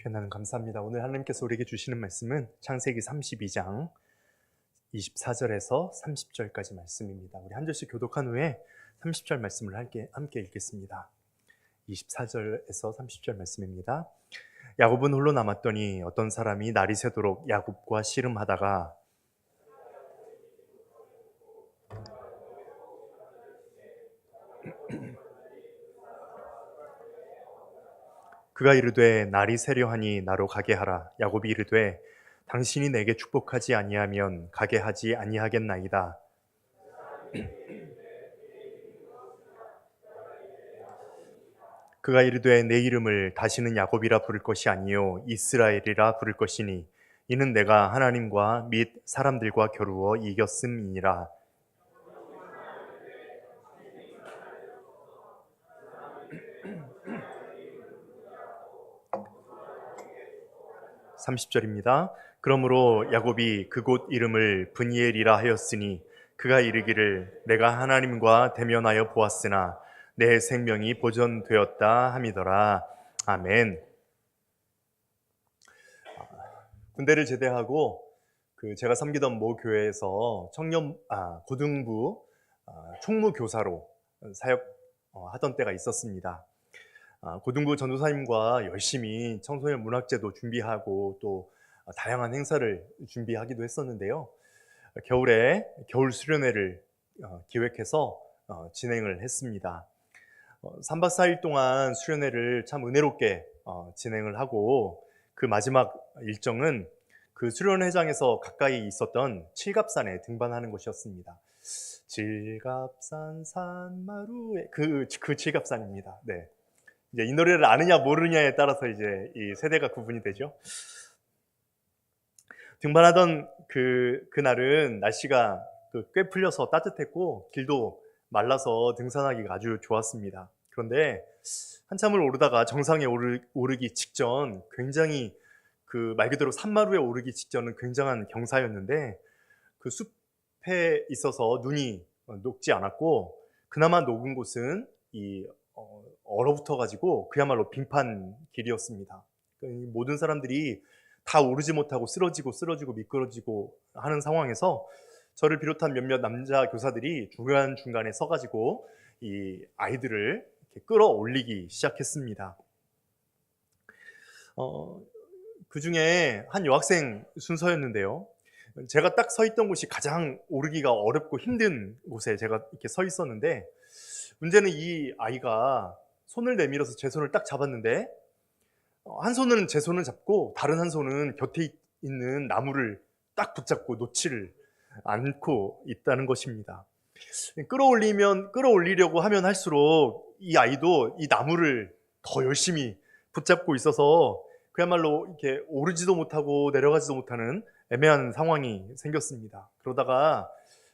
하나님 감사합니다. 오늘 하나님께서 우리에게 주시는 말씀은 창세기 32장 24절에서 30절까지 말씀입니다. 우리 한 절씩 교독한 후에 30절 말씀을 함께 읽겠습니다. 24절에서 30절 말씀입니다. 야곱은 홀로 남았더니 어떤 사람이 날이 새도록 야곱과 씨름하다가 그가 이르되 날이 새려하니 나로 가게 하라. 야곱이 이르되 당신이 내게 축복하지 아니하면 가게 하지 아니하겠나이다. 그가 이르되 내 이름을 다시는 야곱이라 부를 것이 아니요 이스라엘이라 부를 것이니 이는 내가 하나님과 및 사람들과 겨루어 이겼음이니라. 30절입니다. 그러므로 야곱이 그곳 이름을 브니엘이라 하였으니 그가 이르기를 내가 하나님과 대면하여 보았으나 내 생명이 보존되었다 함이더라. 아멘. 군대를 제대하고 제가 섬기던 모 교회에서 고등부 총무교사로 사역하던 때가 있었습니다. 고등부 전도사님과 열심히 청소년 문학제도 준비하고 또 다양한 행사를 준비하기도 했었는데요. 겨울에 겨울 수련회를 기획해서 진행을 했습니다. 3박 4일 동안 수련회를 참 은혜롭게 진행을 하고 그 마지막 일정은 그 수련회장에서 가까이 있었던 칠갑산에 등반하는 것이었습니다. 칠갑산 산마루에 그 칠갑산입니다. 네. 이제 이 노래를 아느냐 모르느냐에 따라서 이제 이 세대가 구분이 되죠. 등반하던 그날은 날씨가 꽤 풀려서 따뜻했고 길도 말라서 등산하기가 아주 좋았습니다. 그런데 한참을 오르다가 정상에 오르기 직전 굉장히 말 그대로 산마루에 오르기 직전은 굉장한 경사였는데 그 숲에 있어서 눈이 녹지 않았고 그나마 녹은 곳은 얼어붙어가지고 그야말로 빙판 길이었습니다. 모든 사람들이 다 오르지 못하고 쓰러지고 미끄러지고 하는 상황에서 저를 비롯한 몇몇 남자 교사들이 중간중간에 서가지고 이 아이들을 이렇게 끌어올리기 시작했습니다. 그 중에 한 여학생 순서였는데요. 제가 딱 서 있던 곳이 가장 오르기가 어렵고 힘든 곳에 제가 이렇게 서 있었는데 문제는 이 아이가 손을 내밀어서 제 손을 딱 잡았는데 한 손은 제 손을 잡고 다른 한 손은 곁에 있는 나무를 딱 붙잡고 놓지를 않고 있다는 것입니다. 끌어올리려고 하면 할수록 이 아이도 이 나무를 더 열심히 붙잡고 있어서 그야말로 이렇게 오르지도 못하고 내려가지도 못하는 애매한 상황이 생겼습니다. 그러다가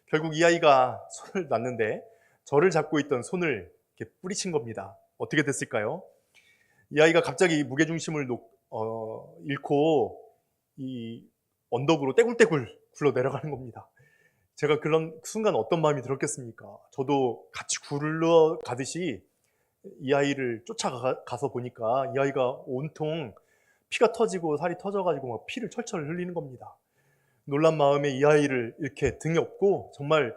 결국 이 아이가 손을 놨는데 저를 잡고 있던 손을 이렇게 뿌리친 겁니다. 어떻게 됐을까요? 이 아이가 갑자기 무게중심을 잃고 이 언덕으로 떼굴떼굴 굴러 내려가는 겁니다. 제가 그런 순간 어떤 마음이 들었겠습니까? 저도 같이 굴러가듯이 이 아이를 쫓아가서 보니까 이 아이가 온통 피가 터지고 살이 터져가지고 막 피를 철철 흘리는 겁니다. 놀란 마음에 이 아이를 이렇게 등에 업고 정말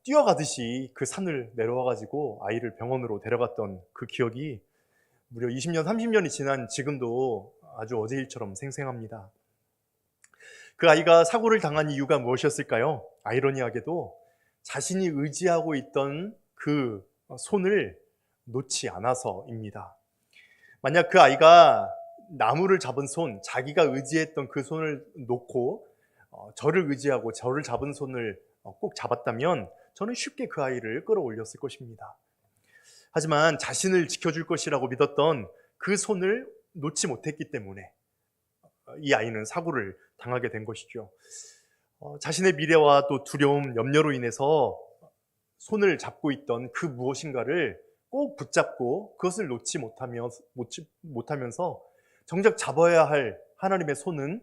뛰어가듯이 그 산을 내려와가지고 아이를 병원으로 데려갔던 그 기억이 무려 20년, 30년이 지난 지금도 아주 어제 일처럼 생생합니다. 그 아이가 사고를 당한 이유가 무엇이었을까요? 아이러니하게도 자신이 의지하고 있던 그 손을 놓지 않아서입니다. 만약 그 아이가 나무를 잡은 손, 자기가 의지했던 그 손을 놓고 저를 의지하고 저를 잡은 손을 꼭 잡았다면 저는 쉽게 그 아이를 끌어올렸을 것입니다. 하지만 자신을 지켜줄 것이라고 믿었던 그 손을 놓지 못했기 때문에 이 아이는 사고를 당하게 된 것이죠. 자신의 미래와 또 두려움, 염려로 인해서 손을 잡고 있던 그 무엇인가를 꼭 붙잡고 그것을 놓지 못하면서 정작 잡아야 할 하나님의 손은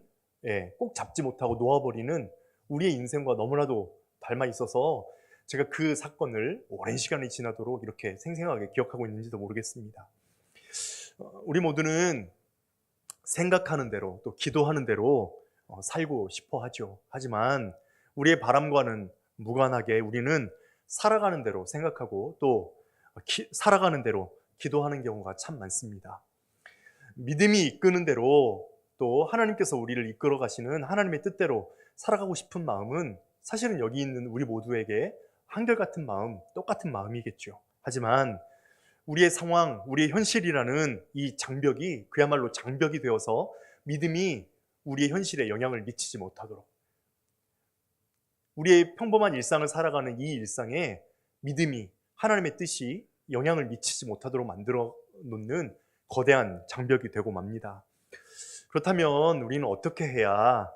꼭 잡지 못하고 놓아버리는 우리의 인생과 너무나도 닮아 있어서 제가 그 사건을 오랜 시간이 지나도록 이렇게 생생하게 기억하고 있는지도 모르겠습니다. 우리 모두는 생각하는 대로 또 기도하는 대로 살고 싶어 하죠. 하지만 우리의 바람과는 무관하게 우리는 살아가는 대로 생각하고 또 살아가는 대로 기도하는 경우가 참 많습니다. 믿음이 이끄는 대로 또 하나님께서 우리를 이끌어 가시는 하나님의 뜻대로 살아가고 싶은 마음은 사실은 여기 있는 우리 모두에게 한결같은 마음, 똑같은 마음이겠죠. 하지만 우리의 상황, 우리의 현실이라는 이 장벽이 그야말로 장벽이 되어서 믿음이 우리의 현실에 영향을 미치지 못하도록, 우리의 평범한 일상을 살아가는 이 일상에 믿음이, 하나님의 뜻이 영향을 미치지 못하도록 만들어 놓는 거대한 장벽이 되고 맙니다. 그렇다면 우리는 어떻게 해야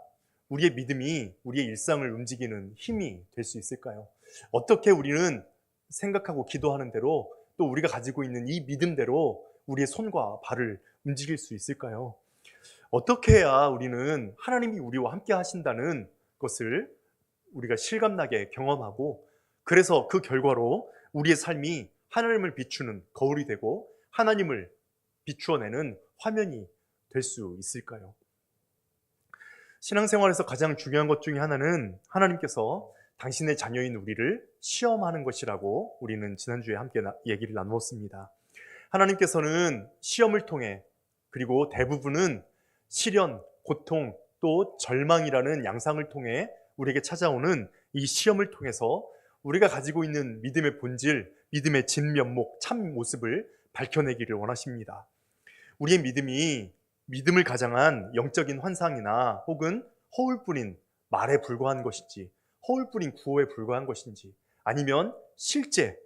우리의 믿음이 우리의 일상을 움직이는 힘이 될 수 있을까요? 어떻게 우리는 생각하고 기도하는 대로 또 우리가 가지고 있는 이 믿음대로 우리의 손과 발을 움직일 수 있을까요? 어떻게 해야 우리는 하나님이 우리와 함께 하신다는 것을 우리가 실감나게 경험하고, 그래서 그 결과로 우리의 삶이 하나님을 비추는 거울이 되고 하나님을 비추어내는 화면이 될 수 있을까요? 신앙생활에서 가장 중요한 것 중에 하나는 하나님께서 당신의 자녀인 우리를 시험하는 것이라고 우리는 지난주에 함께 얘기를 나누었습니다. 하나님께서는 시험을 통해, 그리고 대부분은 시련, 고통, 또 절망이라는 양상을 통해 우리에게 찾아오는 이 시험을 통해서 우리가 가지고 있는 믿음의 본질, 믿음의 진면목, 참 모습을 밝혀내기를 원하십니다. 우리의 믿음이 믿음을 가장한 영적인 환상이나 혹은 허울뿐인 말에 불과한 것인지, 허울뿐인 구호에 불과한 것인지, 아니면 실제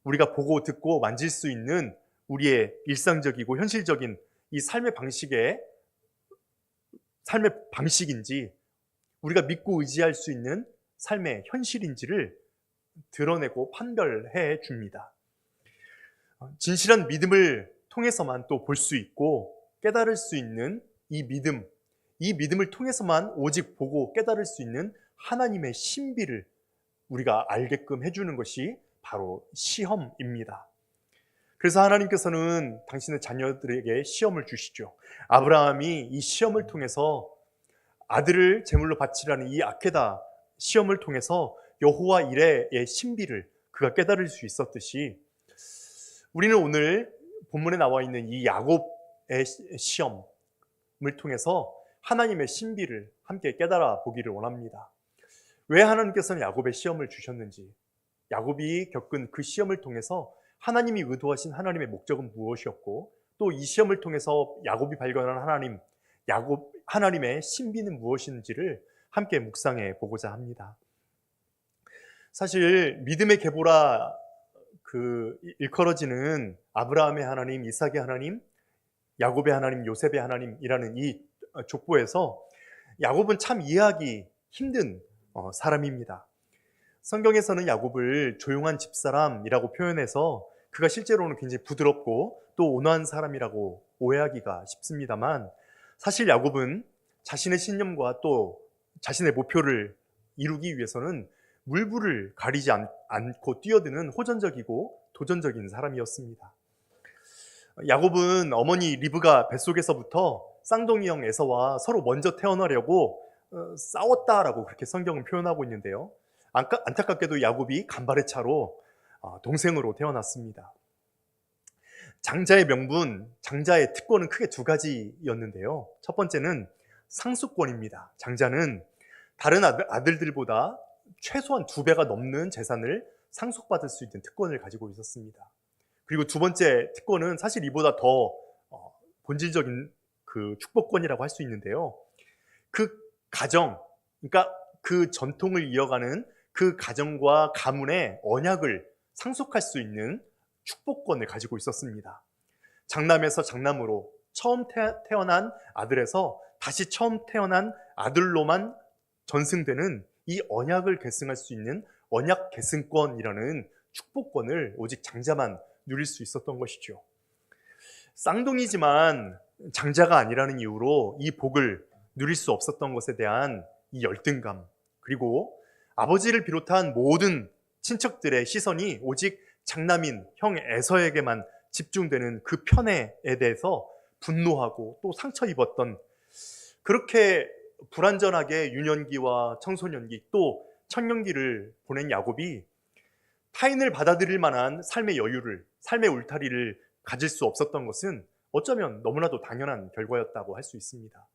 우리가 보고 듣고 만질 수 있는 우리의 일상적이고 현실적인 이 삶의 방식인지, 우리가 믿고 의지할 수 있는 삶의 현실인지를 드러내고 판별해 줍니다. 진실한 믿음을 통해서만 또 볼 수 있고 깨달을 수 있는 이 믿음을 통해서만 오직 보고 깨달을 수 있는 하나님의 신비를 우리가 알게끔 해주는 것이 바로 시험입니다. 그래서 하나님께서는 당신의 자녀들에게 시험을 주시죠. 아브라함이 이 시험을 통해서 아들을 제물로 바치라는 이 아케다 시험을 통해서 여호와 이레의 신비를 그가 깨달을 수 있었듯이, 우리는 오늘 본문에 나와 있는 이 야곱의 시험을 통해서 하나님의 신비를 함께 깨달아 보기를 원합니다. 왜 하나님께서는 야곱의 시험을 주셨는지, 야곱이 겪은 그 시험을 통해서 하나님이 의도하신 하나님의 목적은 무엇이었고, 또 이 시험을 통해서 야곱이 발견한 하나님의 신비는 무엇인지를 함께 묵상해 보고자 합니다. 사실 믿음의 계보라 일컬어지는 아브라함의 하나님, 이삭의 하나님, 야곱의 하나님, 요셉의 하나님이라는 이 족보에서 야곱은 참 이해하기 힘든 사람입니다. 성경에서는 야곱을 조용한 집사람이라고 표현해서 그가 실제로는 굉장히 부드럽고 또 온화한 사람이라고 오해하기가 쉽습니다만, 사실 야곱은 자신의 신념과 또 자신의 목표를 이루기 위해서는 물불을 가리지 않고 뛰어드는 호전적이고 도전적인 사람이었습니다. 야곱은 어머니 리브가 뱃속에서부터 쌍둥이 형 에서와 서로 먼저 태어나려고 싸웠다라고 그렇게 성경은 표현하고 있는데요. 안타깝게도 야곱이 간발의 차로 동생으로 태어났습니다. 장자의 명분, 장자의 특권은 크게 두 가지였는데요. 첫 번째는 상속권입니다. 장자는 다른 아들들보다 최소한 2배가 넘는 재산을 상속받을 수 있는 특권을 가지고 있었습니다. 그리고 두 번째 특권은 사실 이보다 더 본질적인 그 축복권이라고 할 수 있는데요. 그 가정, 그러니까 그 전통을 이어가는 그 가정과 가문의 언약을 상속할 수 있는 축복권을 가지고 있었습니다. 장남에서 장남으로 처음 태어난 아들에서 다시 처음 태어난 아들로만 전승되는 이 언약을 계승할 수 있는 언약 계승권이라는 축복권을 오직 장자만 누릴 수 있었던 것이죠. 쌍둥이지만 장자가 아니라는 이유로 이 복을 누릴 수 없었던 것에 대한 이 열등감, 그리고 아버지를 비롯한 모든 친척들의 시선이 오직 장남인 형 에서에게만 집중되는 그 편애에 대해서 분노하고 또 상처 입었던, 그렇게 불완전하게 유년기와 청소년기 또 청년기를 보낸 야곱이 타인을 받아들일 만한 삶의 여유를, 삶의 울타리를 가질 수 없었던 것은 어쩌면 너무나도 당연한 결과였다고 할 수 있습니다.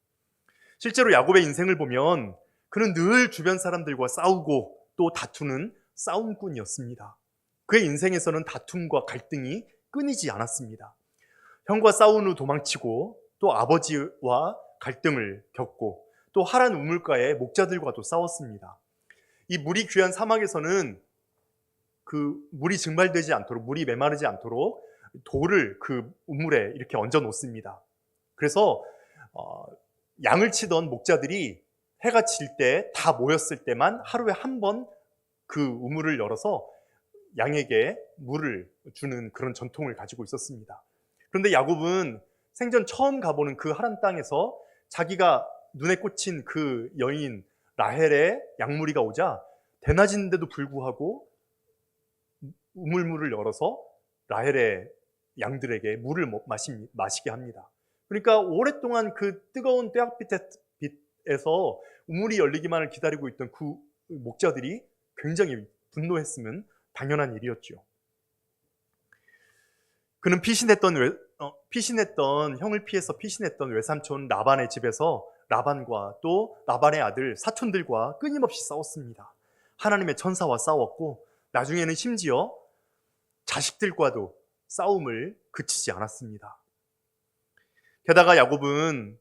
실제로 야곱의 인생을 보면 그는 늘 주변 사람들과 싸우고 또 다투는 싸움꾼이었습니다. 그의 인생에서는 다툼과 갈등이 끊이지 않았습니다. 형과 싸운 후 도망치고 또 아버지와 갈등을 겪고 또 하란 우물가의 목자들과도 싸웠습니다. 이 물이 귀한 사막에서는 그 물이 증발되지 않도록, 물이 메마르지 않도록 돌을 그 우물에 이렇게 얹어 놓습니다. 그래서 양을 치던 목자들이 해가 질 때 다 모였을 때만 하루에 한 번 그 우물을 열어서 양에게 물을 주는 그런 전통을 가지고 있었습니다. 그런데 야곱은 생전 처음 가보는 그 하란 땅에서 자기가 눈에 꽂힌 그 여인 라헬의 양무리가 오자 대낮인데도 불구하고 우물물을 열어서 라헬의 양들에게 물을 마시게 합니다. 그러니까 오랫동안 그 뜨거운 뙤약빛에서 우물이 열리기만을 기다리고 있던 그 목자들이 굉장히 분노했으면 당연한 일이었죠. 그는 피신했던 형을 피해서 피신했던 외삼촌 라반의 집에서 라반과 또 라반의 아들 사촌들과 끊임없이 싸웠습니다. 하나님의 천사와 싸웠고 나중에는 심지어 자식들과도 싸움을 그치지 않았습니다. 게다가 야곱은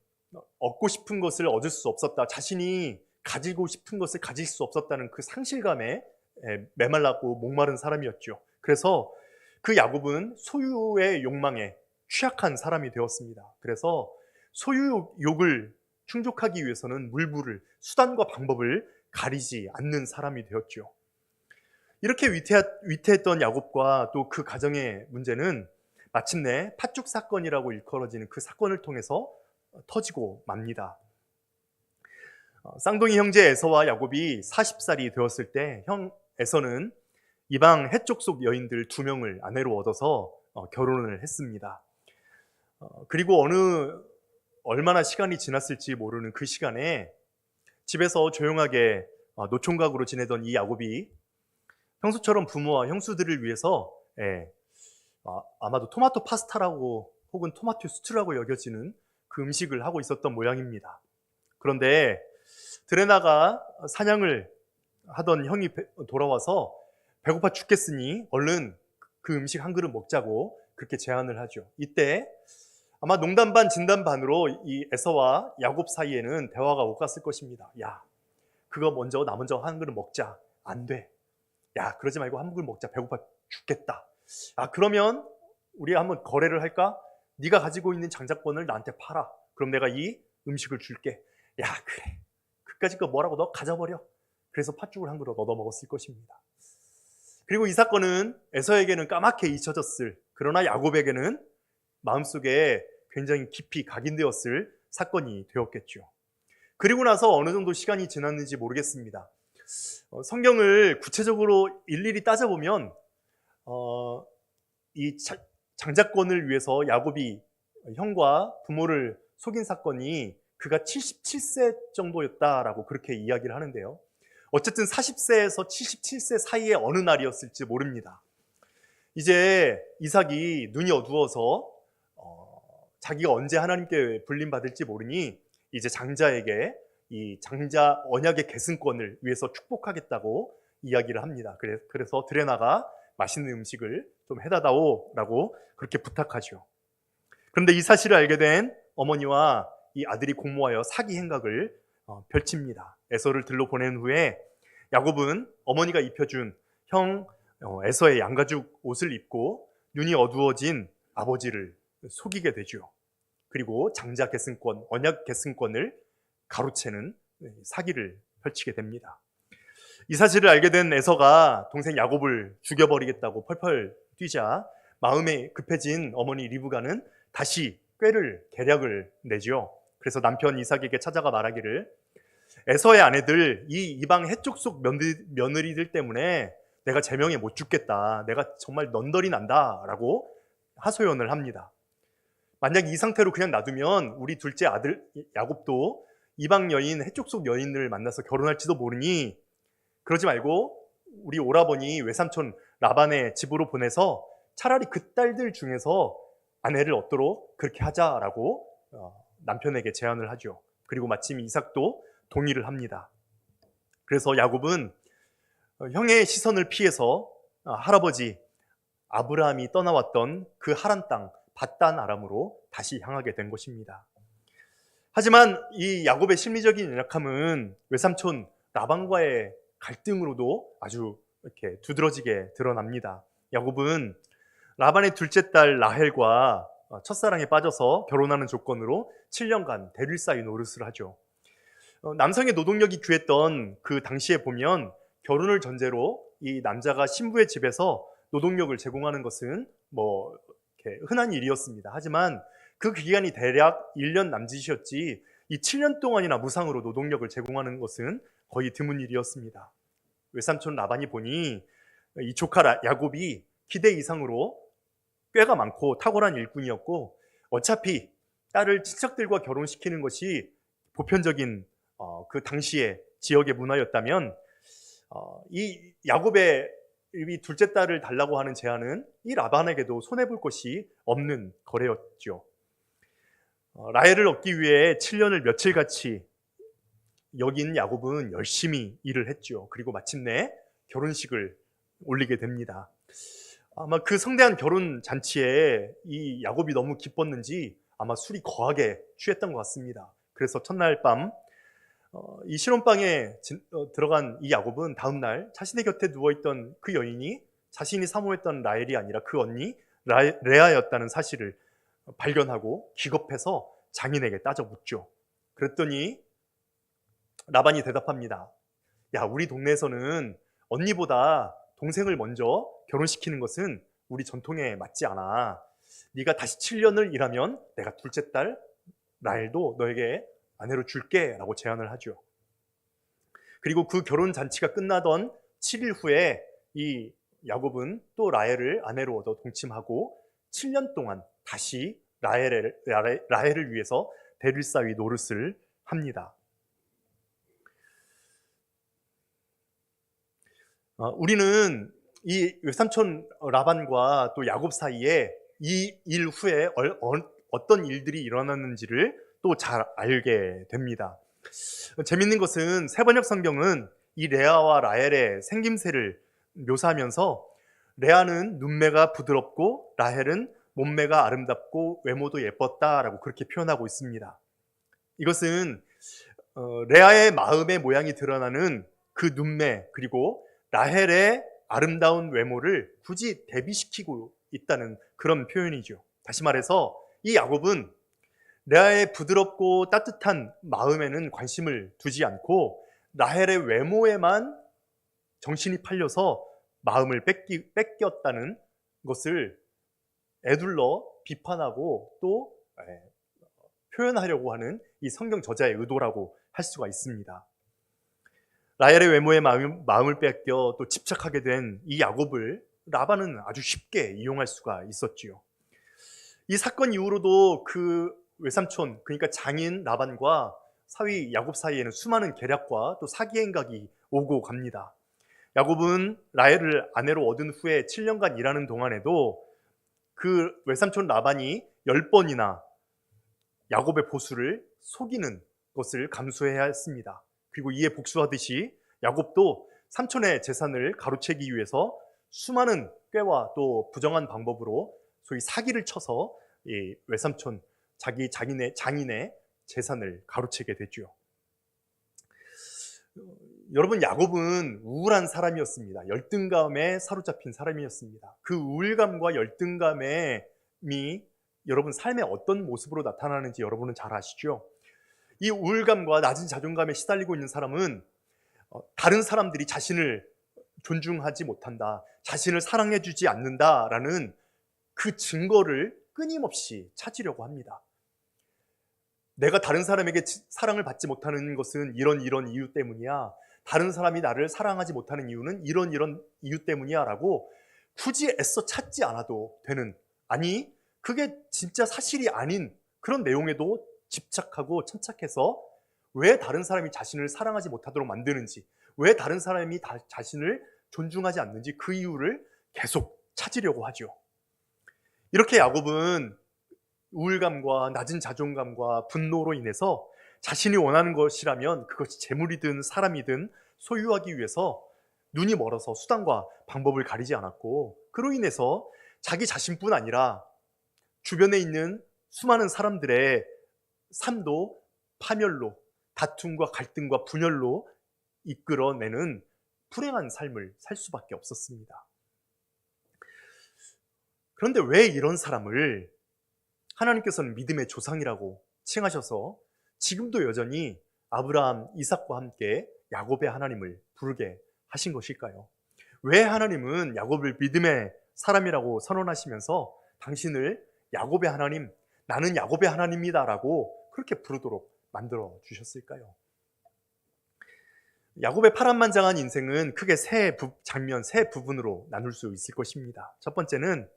얻고 싶은 것을 얻을 수 없었다, 자신이 가지고 싶은 것을 가질 수 없었다는 그 상실감에 메말랐고 목마른 사람이었죠. 그래서 그 야곱은 소유의 욕망에 취약한 사람이 되었습니다. 그래서 소유욕을 충족하기 위해서는 물불을, 수단과 방법을 가리지 않는 사람이 되었죠. 이렇게 위태했던 야곱과 또 그 가정의 문제는 마침내 팥죽 사건이라고 일컬어지는 그 사건을 통해서 터지고 맙니다. 쌍둥이 형제 에서와 야곱이 40살이 되었을 때 형 에서는 이방 해쪽 속 여인들 2명을 아내로 얻어서 결혼을 했습니다. 그리고 얼마나 시간이 지났을지 모르는 그 시간에 집에서 조용하게 노총각으로 지내던 이 야곱이 평소처럼 부모와 형수들을 위해서 아마도 토마토 파스타라고 혹은 토마토 스튜라고 여겨지는 그 음식을 하고 있었던 모양입니다. 그런데 들에 나가 사냥을 하던 형이 돌아와서 배고파 죽겠으니 얼른 그 음식 한 그릇 먹자고 그렇게 제안을 하죠. 이때 아마 농담 반 진담 반으로 이 에서와 야곱 사이에는 대화가 오갔을 것입니다. 야, 그거 나 먼저 한 그릇 먹자. 안 돼. 야, 그러지 말고 한 그릇 먹자. 배고파 죽겠다. 아, 그러면 우리 한번 거래를 할까? 네가 가지고 있는 장자권을 나한테 팔아. 그럼 내가 이 음식을 줄게. 야, 그래. 그까짓 거 뭐라고 너 가져버려. 그래서 팥죽을 한 그릇 얻어 먹었을 것입니다. 그리고 이 사건은 에서에게는 까맣게 잊혀졌을, 그러나 야곱에게는 마음속에 굉장히 깊이 각인되었을 사건이 되었겠죠. 그리고 나서 어느 정도 시간이 지났는지 모르겠습니다. 성경을 구체적으로 일일이 따져보면 이 장자권을 위해서 야곱이 형과 부모를 속인 사건이 그가 77세 정도였다라고 그렇게 이야기를 하는데요. 어쨌든 40세에서 77세 사이의 어느 날이었을지 모릅니다. 이제 이삭이 눈이 어두워서 자기가 언제 하나님께 불림받을지 모르니 이제 장자에게 이 장자 언약의 계승권을 위해서 축복하겠다고 이야기를 합니다. 그래서 들에 나가 맛있는 음식을 좀 해다 다오라고 그렇게 부탁하죠. 그런데 이 사실을 알게 된 어머니와 이 아들이 공모하여 사기 행각을 펼칩니다. 에서를 들러 보낸 후에 야곱은 어머니가 입혀준 형 에서의 양가죽 옷을 입고 눈이 어두워진 아버지를 속이게 되죠. 그리고 장자 계승권, 언약 계승권을 가로채는 사기를 펼치게 됩니다. 이 사실을 알게 된 에서가 동생 야곱을 죽여버리겠다고 펄펄 뛰자 마음에 급해진 어머니 리브가는 다시 꾀를 계략을 내죠. 그래서 남편 이삭에게 찾아가 말하기를 에서의 아내들, 이 이방 해쪽 속 며느리들 때문에 내가 제명에 못 죽겠다. 내가 정말 넌덜이 난다 라고 하소연을 합니다. 만약 이 상태로 그냥 놔두면 우리 둘째 아들 야곱도 이방 여인, 해족 속 여인을 만나서 결혼할지도 모르니 그러지 말고 우리 오라버니 외삼촌 라반의 집으로 보내서 차라리 그 딸들 중에서 아내를 얻도록 그렇게 하자라고 남편에게 제안을 하죠. 그리고 마침 이삭도 동의를 합니다. 그래서 야곱은 형의 시선을 피해서 할아버지 아브라함이 떠나왔던 그 하란 땅 밧단 아람으로 다시 향하게 된 것입니다. 하지만 이 야곱의 심리적인 연약함은 외삼촌 라반과의 갈등으로도 아주 이렇게 두드러지게 드러납니다. 야곱은 라반의 둘째 딸 라헬과 첫사랑에 빠져서 결혼하는 조건으로 7년간 대를 쌓이 노릇을 하죠. 남성의 노동력이 귀했던 그 당시에 보면 결혼을 전제로 이 남자가 신부의 집에서 노동력을 제공하는 것은 뭐 이렇게 흔한 일이었습니다. 하지만 그 기간이 대략 1년 남짓이었지 이 7년 동안이나 무상으로 노동력을 제공하는 것은 거의 드문 일이었습니다. 외삼촌 라반이 보니 이 조카 야곱이 기대 이상으로 꾀가 많고 탁월한 일꾼이었고 어차피 딸을 친척들과 결혼시키는 것이 보편적인 그 당시의 지역의 문화였다면 이 야곱의 이 둘째 딸을 달라고 하는 제안은 이 라반에게도 손해볼 것이 없는 거래였죠. 라헬을 얻기 위해 7년을 며칠같이 여긴 야곱은 열심히 일을 했죠. 그리고 마침내 결혼식을 올리게 됩니다. 아마 그 성대한 결혼 잔치에 이 야곱이 너무 기뻤는지 아마 술이 거하게 취했던 것 같습니다. 그래서 첫날 밤 이 신혼방에 들어간 이 야곱은 다음날 자신의 곁에 누워있던 그 여인이 자신이 사모했던 라헬이 아니라 그 언니 레아였다는 사실을 발견하고 기겁해서 장인에게 따져 묻죠. 그랬더니 라반이 대답합니다. 야, 우리 동네에서는 언니보다 동생을 먼저 결혼시키는 것은 우리 전통에 맞지 않아. 네가 다시 7년을 일하면 내가 둘째 딸 라헬도 너에게 아내로 줄게 라고 제안을 하죠. 그리고 그 결혼 잔치가 끝나던 7일 후에 이 야곱은 또 라헬을 아내로 얻어 동침하고 7년 동안 다시 라헬을 위해서 대를 쌓이 노릇을 합니다. 우리는 이 외삼촌 라반과 또 야곱 사이에 이 일 후에 어떤 일들이 일어났는지를 또 잘 알게 됩니다. 재밌는 것은 세번역 성경은 이 레아와 라헬의 생김새를 묘사하면서 레아는 눈매가 부드럽고 라헬은 몸매가 아름답고 외모도 예뻤다라고 그렇게 표현하고 있습니다. 이것은 레아의 마음의 모양이 드러나는 그 눈매 그리고 라헬의 아름다운 외모를 굳이 대비시키고 있다는 그런 표현이죠. 다시 말해서 이 야곱은 레아의 부드럽고 따뜻한 마음에는 관심을 두지 않고 라헬의 외모에만 정신이 팔려서 마음을 뺏겼다는 것을 에둘러 비판하고 또 표현하려고 하는 이 성경 저자의 의도라고 할 수가 있습니다. 라헬의 외모에 마음을 뺏겨 또 집착하게 된 이 야곱을 라반은 아주 쉽게 이용할 수가 있었지요. 이 사건 이후로도 그 외삼촌, 그러니까 장인 라반과 사위 야곱 사이에는 수많은 계략과 또 사기 행각이 오고 갑니다. 야곱은 라헬을 아내로 얻은 후에 7년간 일하는 동안에도 그 외삼촌 라반이 10번이나 야곱의 보수를 속이는 것을 감수해야 했습니다. 그리고 이에 복수하듯이 야곱도 삼촌의 재산을 가로채기 위해서 수많은 꾀와 또 부정한 방법으로 소위 사기를 쳐서 이 외삼촌 장인의 재산을 가로채게 되죠. 여러분, 야곱은 우울한 사람이었습니다. 열등감에 사로잡힌 사람이었습니다. 그 우울감과 열등감이 여러분 삶의 어떤 모습으로 나타나는지 여러분은 잘 아시죠? 이 우울감과 낮은 자존감에 시달리고 있는 사람은 다른 사람들이 자신을 존중하지 못한다, 자신을 사랑해주지 않는다라는 그 증거를 끊임없이 찾으려고 합니다. 내가 다른 사람에게 사랑을 받지 못하는 것은 이런 이유 때문이야. 다른 사람이 나를 사랑하지 못하는 이유는 이런 이유 때문이야 라고 굳이 애써 찾지 않아도 되는, 아니 그게 진짜 사실이 아닌 그런 내용에도 집착하고 천착해서 왜 다른 사람이 자신을 사랑하지 못하도록 만드는지, 왜 다른 사람이 자신을 존중하지 않는지 그 이유를 계속 찾으려고 하죠. 이렇게 야곱은 우울감과 낮은 자존감과 분노로 인해서 자신이 원하는 것이라면 그것이 재물이든 사람이든 소유하기 위해서 눈이 멀어서 수단과 방법을 가리지 않았고, 그로 인해서 자기 자신뿐 아니라 주변에 있는 수많은 사람들의 삶도 파멸로, 다툼과 갈등과 분열로 이끌어내는 불행한 삶을 살 수밖에 없었습니다. 그런데 왜 이런 사람을 하나님께서는 믿음의 조상이라고 칭하셔서 지금도 여전히 아브라함, 이삭과 함께 야곱의 하나님을 부르게 하신 것일까요? 왜 하나님은 야곱을 믿음의 사람이라고 선언하시면서 당신을 야곱의 하나님, 나는 야곱의 하나님이다 라고 그렇게 부르도록 만들어 주셨을까요? 야곱의 파란만장한 인생은 크게 세 부분으로 나눌 수 있을 것입니다. 첫 번째는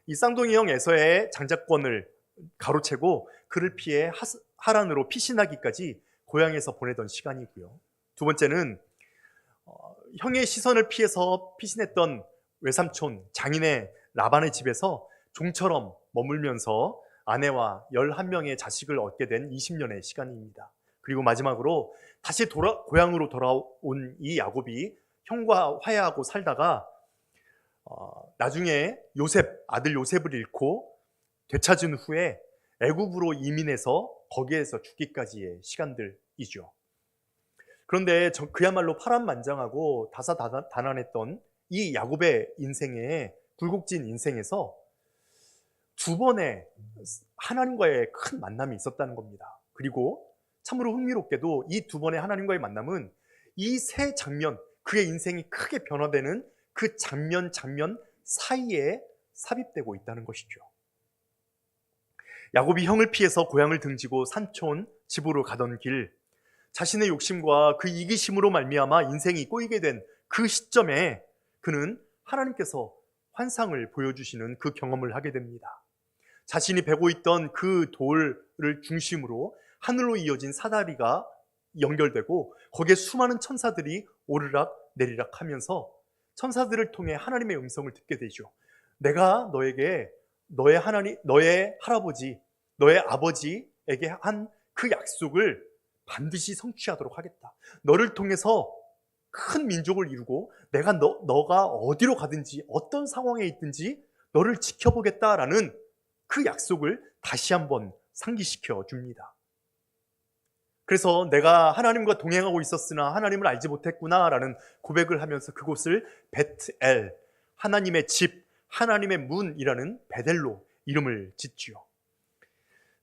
이 쌍둥이형 에서의 장자권을 가로채고 그를 피해 하란으로 피신하기까지 고향에서 보내던 시간이고요. 두 번째는 형의 시선을 피해서 피신했던 외삼촌 장인의 라반의 집에서 종처럼 머물면서 아내와 11명의 자식을 얻게 된 20년의 시간입니다. 그리고 마지막으로 다시 고향으로 돌아온 이 야곱이 형과 화해하고 살다가 나중에 아들 요셉을 잃고 되찾은 후에 애굽으로 이민해서 거기에서 죽기까지의 시간들이죠. 그런데 그야말로 파란만장하고 다사다난했던 이 야곱의 인생에, 굴곡진 인생에서 두 번의 하나님과의 큰 만남이 있었다는 겁니다. 그리고 참으로 흥미롭게도 이 두 번의 하나님과의 만남은 이 세 장면, 그의 인생이 크게 변화되는 그 장면 사이에 삽입되고 있다는 것이죠. 야곱이 형을 피해서 고향을 등지고 산촌 집으로 가던 길, 자신의 욕심과 그 이기심으로 말미암아 인생이 꼬이게 된 그 시점에 그는 하나님께서 환상을 보여주시는 그 경험을 하게 됩니다. 자신이 베고 있던 그 돌을 중심으로 하늘로 이어진 사다리가 연결되고 거기에 수많은 천사들이 오르락 내리락 하면서 천사들을 통해 하나님의 음성을 듣게 되죠. 내가 너에게 너의 할아버지, 너의 아버지에게 한 그 약속을 반드시 성취하도록 하겠다. 너를 통해서 큰 민족을 이루고 내가 너가 어디로 가든지 어떤 상황에 있든지 너를 지켜보겠다라는 그 약속을 다시 한번 상기시켜 줍니다. 그래서 내가 하나님과 동행하고 있었으나 하나님을 알지 못했구나라는 고백을 하면서 그곳을 베트엘, 하나님의 집, 하나님의 문이라는 베델로 이름을 짓지요.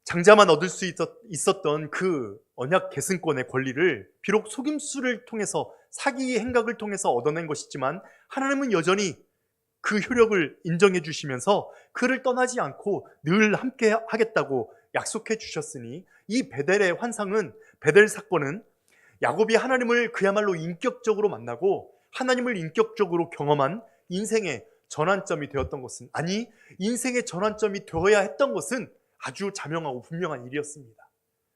장자만 얻을 수 있었던 그 언약 계승권의 권리를 비록 속임수를 통해서, 사기의 행각을 통해서 얻어낸 것이지만 하나님은 여전히 그 효력을 인정해 주시면서 그를 떠나지 않고 늘 함께 하겠다고 약속해 주셨으니 이 베델의 환상은, 베델 사건은 야곱이 하나님을 그야말로 인격적으로 만나고 하나님을 인격적으로 경험한 인생의 전환점이 되었던 것은, 아니 인생의 전환점이 되어야 했던 것은 아주 자명하고 분명한 일이었습니다.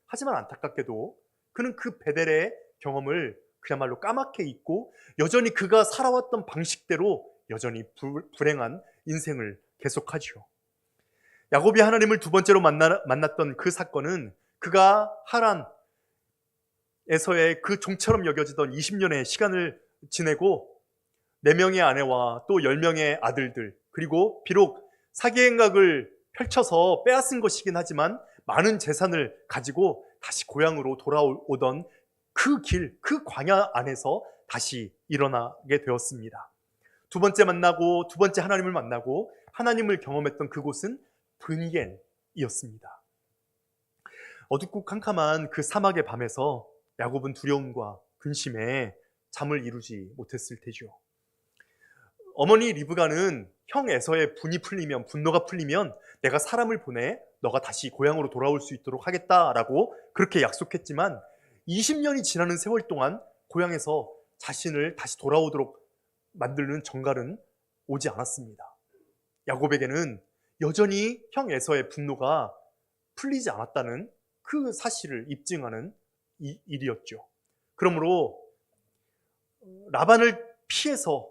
하지만 안타깝게도 그는 그 베델의 경험을 그야말로 까맣게 잊고 여전히 그가 살아왔던 방식대로 여전히 불행한 인생을 계속하죠. 야곱이 하나님을 두 번째로 만났던 그 사건은 그가 하란에서의 그 종처럼 여겨지던 20년의 시간을 지내고 4명의 아내와 또 10명의 아들들, 그리고 비록 사기행각을 펼쳐서 빼앗은 것이긴 하지만 많은 재산을 가지고 다시 고향으로 돌아오던 그 길, 그 광야 안에서 다시 일어나게 되었습니다. 두 번째 하나님을 만나고 하나님을 경험했던 그곳은 브니엘이었습니다. 어둡고 캄캄한 그 사막의 밤에서 야곱은 두려움과 근심에 잠을 이루지 못했을 테죠. 어머니 리브가는 형 에서의 분노가 풀리면 내가 사람을 보내 너가 다시 고향으로 돌아올 수 있도록 하겠다라고 그렇게 약속했지만 20년이 지나는 세월 동안 고향에서 자신을 다시 돌아오도록 만드는 정갈은 오지 않았습니다. 야곱에게는 여전히 형 에서의 분노가 풀리지 않았다는 그 사실을 입증하는 일이었죠. 그러므로 라반을 피해서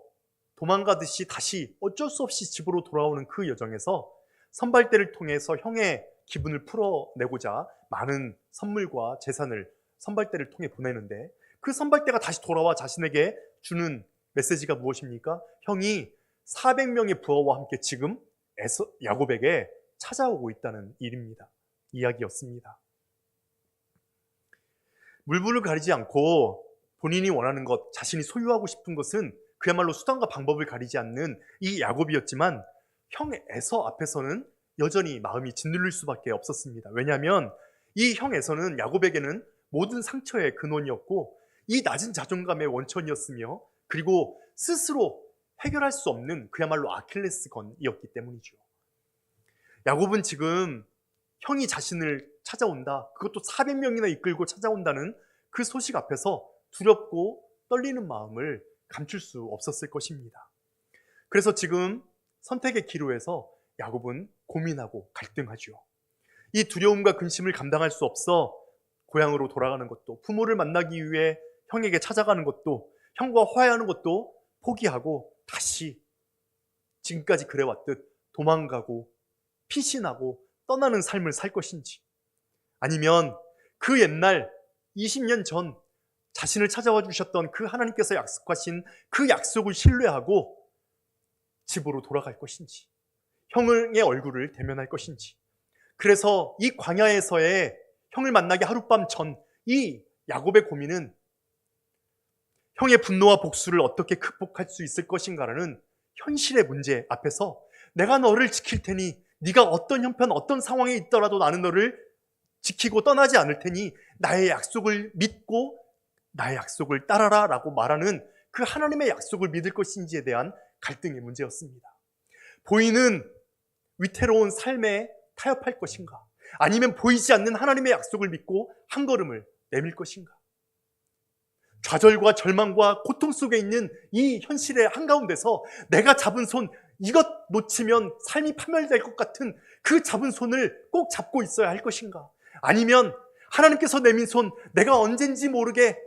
도망가듯이 다시 어쩔 수 없이 집으로 돌아오는 그 여정에서 선발대를 통해서 형의 기분을 풀어내고자 많은 선물과 재산을 선발대를 통해 보내는데, 그 선발대가 다시 돌아와 자신에게 주는 메시지가 무엇입니까? 형이 400명의 부하와 함께 지금 야곱에게 찾아오고 있다는 이야기였습니다. 물불을 가리지 않고 본인이 원하는 것, 자신이 소유하고 싶은 것은 그야말로 수단과 방법을 가리지 않는 이 야곱이었지만, 형 에서 앞에서는 여전히 마음이 짓눌릴 수밖에 없었습니다. 왜냐하면 이 형 에서는 야곱에게는 모든 상처의 근원이었고 이 낮은 자존감의 원천이었으며, 그리고 스스로 해결할 수 없는 그야말로 아킬레스건이었기 때문이죠. 야곱은 지금 형이 자신을 찾아온다, 그것도 400명이나 이끌고 찾아온다는 그 소식 앞에서 두렵고 떨리는 마음을 감출 수 없었을 것입니다. 그래서 지금 선택의 기로에서 야곱은 고민하고 갈등하죠. 이 두려움과 근심을 감당할 수 없어 고향으로 돌아가는 것도, 부모를 만나기 위해 형에게 찾아가는 것도, 형과 화해하는 것도 포기하고 다시 지금까지 그래왔듯 도망가고 피신하고 떠나는 삶을 살 것인지, 아니면 그 옛날 20년 전 자신을 찾아와 주셨던 그 하나님께서 약속하신 그 약속을 신뢰하고 집으로 돌아갈 것인지, 형의 얼굴을 대면할 것인지. 그래서 이 광야에서의 형을 만나기 하룻밤 전 이 야곱의 고민은 형의 분노와 복수를 어떻게 극복할 수 있을 것인가라는 현실의 문제 앞에서, 내가 너를 지킬 테니 네가 어떤 형편, 어떤 상황에 있더라도 나는 너를 지키고 떠나지 않을 테니 나의 약속을 믿고 나의 약속을 따라라 라고 말하는 그 하나님의 약속을 믿을 것인지에 대한 갈등의 문제였습니다. 보이는 위태로운 삶에 타협할 것인가, 아니면 보이지 않는 하나님의 약속을 믿고 한 걸음을 내밀 것인가. 좌절과 절망과 고통 속에 있는 이 현실의 한가운데서 내가 잡은 손, 이것 놓치면 삶이 파멸될 것 같은 그 잡은 손을 꼭 잡고 있어야 할 것인가, 아니면 하나님께서 내민 손, 내가 언젠지 모르게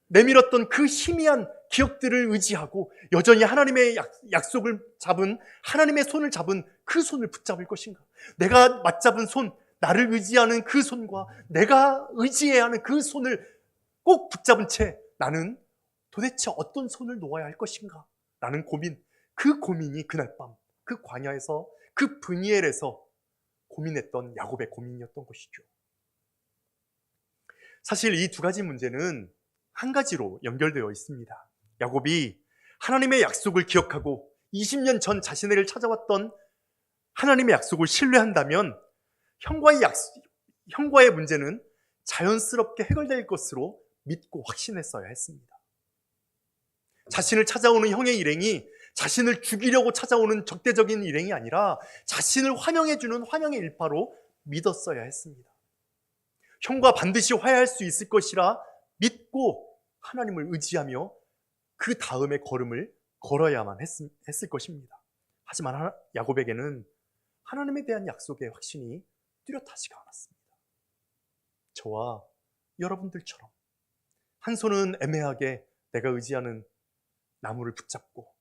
내밀었던 그 희미한 기억들을 의지하고 여전히 하나님의 약속을 잡은, 하나님의 손을 잡은 그 손을 붙잡을 것인가. 내가 맞잡은 손, 나를 의지하는 그 손과 내가 의지해야 하는 그 손을 꼭 붙잡은 채 나는 도대체 어떤 손을 놓아야 할 것인가 라는 고민, 그 고민이 그날 밤 그 광야에서, 그 브니엘에서 고민했던 야곱의 고민이었던 것이죠. 사실 이 두 가지 문제는 한 가지로 연결되어 있습니다. 야곱이 하나님의 약속을 기억하고 20년 전 자신에게 찾아왔던 하나님의 약속을 신뢰한다면 형과의 문제는 자연스럽게 해결될 것으로 믿고 확신했어야 했습니다. 자신을 찾아오는 형의 일행이 자신을 죽이려고 찾아오는 적대적인 일행이 아니라 자신을 환영해주는 환영의 일파로 믿었어야 했습니다. 형과 반드시 화해할 수 있을 것이라 믿고 하나님을 의지하며 그 다음에 걸음을 걸어야만 했을 것입니다. 하지만 야곱에게는 하나님에 대한 약속의 확신이 뚜렷하지가 않았습니다. 저와 여러분들처럼 한 손은 애매하게 내가 의지하는 나무를 붙잡고,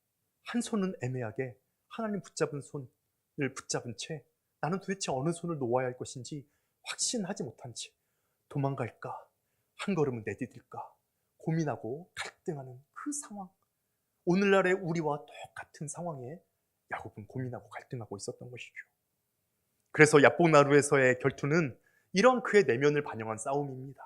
한 손은 애매하게 하나님 붙잡은 손을 붙잡은 채 나는 도대체 어느 손을 놓아야 할 것인지 확신하지 못한 채 도망갈까, 한 걸음을 내디딜까 고민하고 갈등하는 그 상황, 오늘날의 우리와 똑같은 상황에 야곱은 고민하고 갈등하고 있었던 것이죠. 그래서 야복나루에서의 결투는 이런 그의 내면을 반영한 싸움입니다.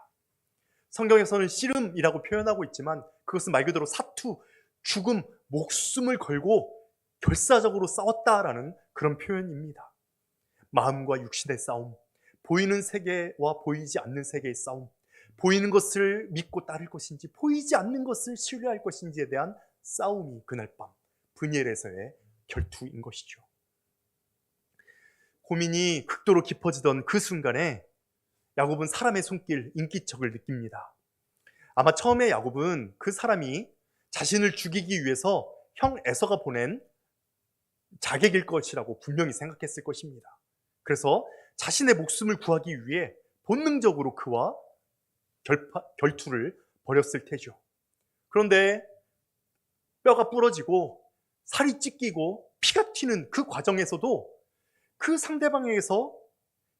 성경에서는 씨름이라고 표현하고 있지만 그것은 말 그대로 사투, 죽음, 목숨을 걸고 결사적으로 싸웠다라는 그런 표현입니다. 마음과 육신의 싸움, 보이는 세계와 보이지 않는 세계의 싸움, 보이는 것을 믿고 따를 것인지 보이지 않는 것을 신뢰할 것인지에 대한 싸움이 그날 밤 브니엘에서의 결투인 것이죠. 고민이 극도로 깊어지던 그 순간에 야곱은 사람의 손길, 인기척을 느낍니다. 아마 처음에 야곱은 그 사람이 자신을 죽이기 위해서 형 에서가 보낸 자객일 것이라고 분명히 생각했을 것입니다. 그래서 자신의 목숨을 구하기 위해 본능적으로 그와 결투를 벌였을 테죠. 그런데 뼈가 부러지고 살이 찢기고 피가 튀는 그 과정에서도 그 상대방에게서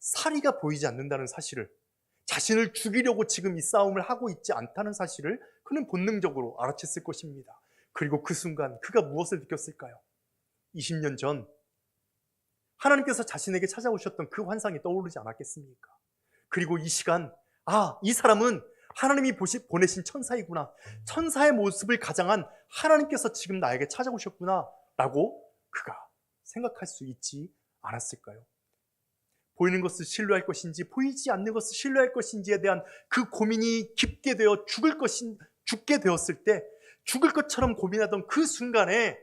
살이가 보이지 않는다는 사실을, 자신을 죽이려고 지금 이 싸움을 하고 있지 않다는 사실을 그는 본능적으로 알아챘을 것입니다. 그리고 그 순간 그가 무엇을 느꼈을까요? 20년 전 하나님께서 자신에게 찾아오셨던 그 환상이 떠오르지 않았겠습니까? 그리고 이 시간, 이 사람은 하나님이 보내신 천사이구나, 천사의 모습을 가장한 하나님께서 지금 나에게 찾아오셨구나 라고 그가 생각할 수 있지 않았을까요? 보이는 것을 신뢰할 것인지 보이지 않는 것을 신뢰할 것인지에 대한 그 고민이 깊게 되어 죽게 되었을 때, 죽을 것처럼 고민하던 그 순간에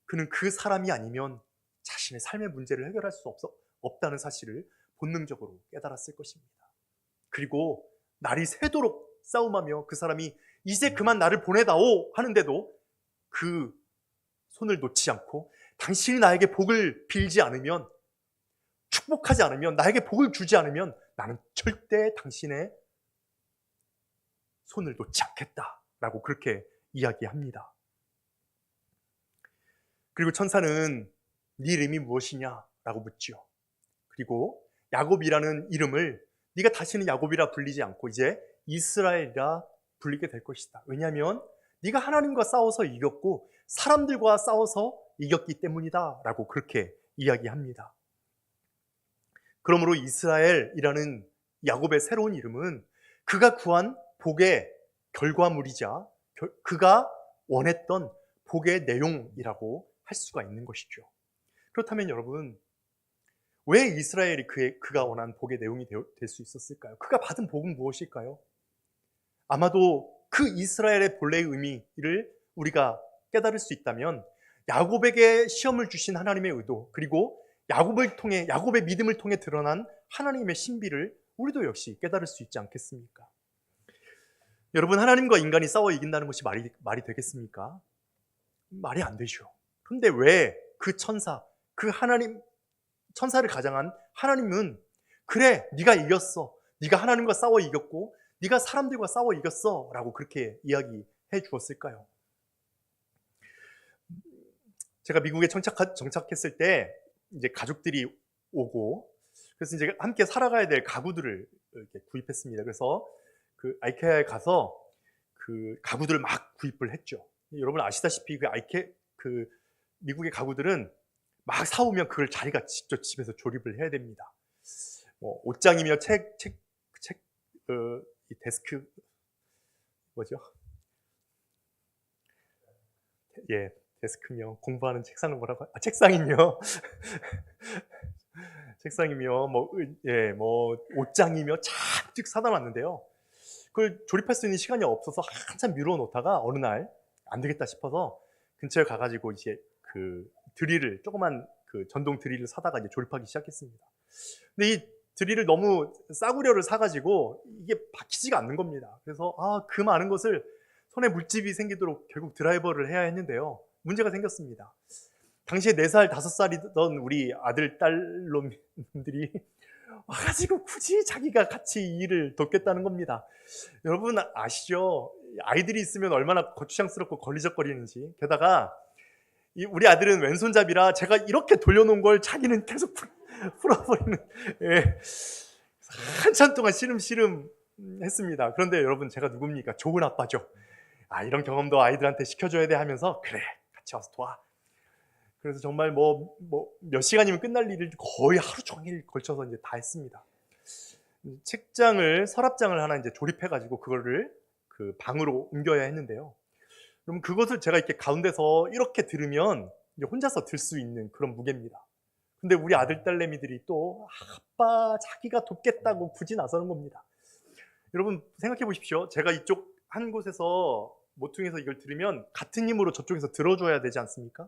그는 그 사람이 아니면 자신의 삶의 문제를 해결할 수 없다는 사실을 본능적으로 깨달았을 것입니다. 그리고 날이 새도록 싸움하며 그 사람이 이제 그만 나를 보내다오 하는데도 그 손을 놓지 않고, 당신이 나에게 복을 빌지 않으면, 축복하지 않으면, 나에게 복을 주지 않으면 나는 절대 당신의 손을 놓지 않겠다라고 그렇게 이야기합니다. 그리고 천사는 네 이름이 무엇이냐라고 묻지요. 그리고 야곱이라는 이름을 네가 다시는 야곱이라 불리지 않고 이제 이스라엘이라 불리게 될 것이다. 왜냐하면 네가 하나님과 싸워서 이겼고 사람들과 싸워서 이겼기 때문이다 라고 그렇게 이야기합니다. 그러므로 이스라엘이라는 야곱의 새로운 이름은 그가 구한 복의 결과물이자 그가 원했던 복의 내용이라고 할 수가 있는 것이죠. 그렇다면 여러분, 왜 이스라엘이 그가 원한 복의 내용이 될 수 있었을까요? 그가 받은 복은 무엇일까요? 아마도 그 이스라엘의 본래의 의미를 우리가 깨달을 수 있다면 야곱에게 시험을 주신 하나님의 의도, 그리고 야곱의 믿음을 통해 드러난 하나님의 신비를 우리도 역시 깨달을 수 있지 않겠습니까? 여러분, 하나님과 인간이 싸워 이긴다는 것이 말이 되겠습니까? 말이 안 되죠. 그런데 왜 그 천사를 가장한 하나님은 그래, 네가 이겼어, 네가 하나님과 싸워 이겼고 네가 사람들과 싸워 이겼어 라고 그렇게 이야기해 주었을까요? 제가 미국에 정착했을 때 이제 가족들이 오고, 그래서 이제 함께 살아가야 될 가구들을 이렇게 구입했습니다. 그래서 그 아이케아에 가서 그 가구들을 막 구입을 했죠. 여러분 아시다시피 그 미국의 가구들은 막 사오면 그걸 자기가 직접 집에서 조립을 해야 됩니다. 뭐 옷장이며 이 데스크 뭐죠? 예, 데스크며 공부하는 책상을 뭐라고? 책상이며 책상이며 뭐 옷장이며 잔뜩 사다 놨는데요. 그걸 조립할 수 있는 시간이 없어서 한참 미루어 놓다가 어느 날 안 되겠다 싶어서 근처에 가가지고 이제 그 드릴을, 조그만 그 전동 드릴을 사다가 이제 조립하기 시작했습니다. 근데 이 드릴을 너무 싸구려를 사가지고 이게 박히지가 않는 겁니다. 그래서 그 많은 것을 손에 물집이 생기도록 결국 드라이버를 해야 했는데요. 문제가 생겼습니다. 당시에 4살, 5살이던 우리 아들, 딸놈들이 와가지고 굳이 자기가 같이 이 일을 돕겠다는 겁니다. 여러분 아시죠? 아이들이 있으면 얼마나 거추장스럽고 걸리적거리는지. 게다가 우리 아들은 왼손잡이라 제가 이렇게 돌려놓은 걸 자기는 계속 풀어버리는, 예. 한참 동안 씨름씨름 했습니다. 그런데 여러분, 제가 누굽니까? 좋은 아빠죠. 이런 경험도 아이들한테 시켜줘야 돼 하면서 그래, 같이 와서 도와. 그래서 정말 몇 시간이면 끝날 일을 거의 하루 종일 걸쳐서 이제 다 했습니다. 서랍장을 하나 이제 조립해가지고 그거를 그 방으로 옮겨야 했는데요. 그럼 그것을 제가 이렇게 가운데서 이렇게 들으면 이제 혼자서 들 수 있는 그런 무게입니다. 근데 우리 아들, 딸내미들이 또 아빠 자기가 돕겠다고 굳이 나서는 겁니다. 여러분 생각해 보십시오. 제가 이쪽 한 곳에서 모퉁이에서 이걸 들으면 같은 힘으로 저쪽에서 들어줘야 되지 않습니까?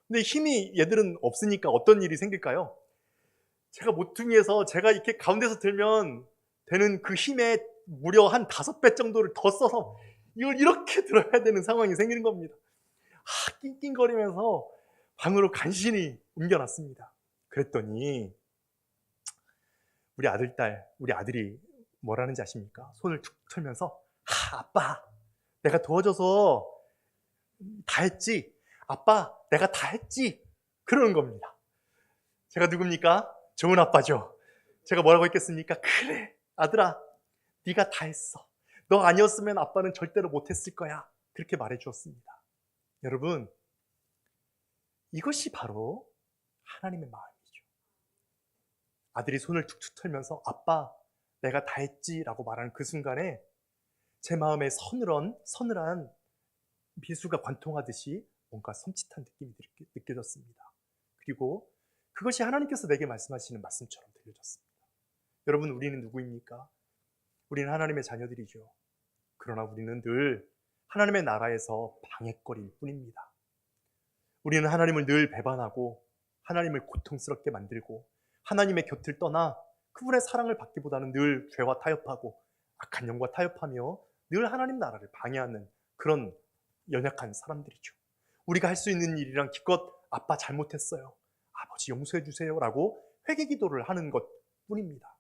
근데 힘이 얘들은 없으니까 어떤 일이 생길까요? 제가 모퉁이에서 제가 이렇게 가운데서 들면 되는 그 힘에 무려 한 5배 정도를 더 써서 이걸 이렇게 들어야 되는 상황이 생기는 겁니다. 낑낑거리면서 방으로 간신히 옮겨놨습니다. 그랬더니 우리 우리 아들이 뭐라는지 아십니까? 손을 툭 털면서 아빠, 내가 도와줘서 다 했지? 아빠, 내가 다 했지? 그러는 겁니다. 제가 누굽니까? 좋은 아빠죠. 제가 뭐라고 했겠습니까? 그래, 아들아, 네가 다 했어. 너 아니었으면 아빠는 절대로 못했을 거야. 그렇게 말해주었습니다. 여러분, 이것이 바로 하나님의 마음이죠. 아들이 손을 툭툭 털면서 아빠, 내가 다 했지 라고 말하는 그 순간에 제 마음에 서늘한 비수가 관통하듯이 뭔가 섬찟한 느낌이 느껴졌습니다. 그리고 그것이 하나님께서 내게 말씀하시는 말씀처럼 들려졌습니다. 여러분, 우리는 누구입니까? 우리는 하나님의 자녀들이죠. 그러나 우리는 늘 하나님의 나라에서 방해거리일 뿐입니다. 우리는 하나님을 늘 배반하고 하나님을 고통스럽게 만들고 하나님의 곁을 떠나 그분의 사랑을 받기보다는 늘 죄와 타협하고 악한 영과 타협하며 늘 하나님 나라를 방해하는 그런 연약한 사람들이죠. 우리가 할 수 있는 일이란 기껏 아빠 잘못했어요, 아버지 용서해 주세요 라고 회개 기도를 하는 것 뿐입니다.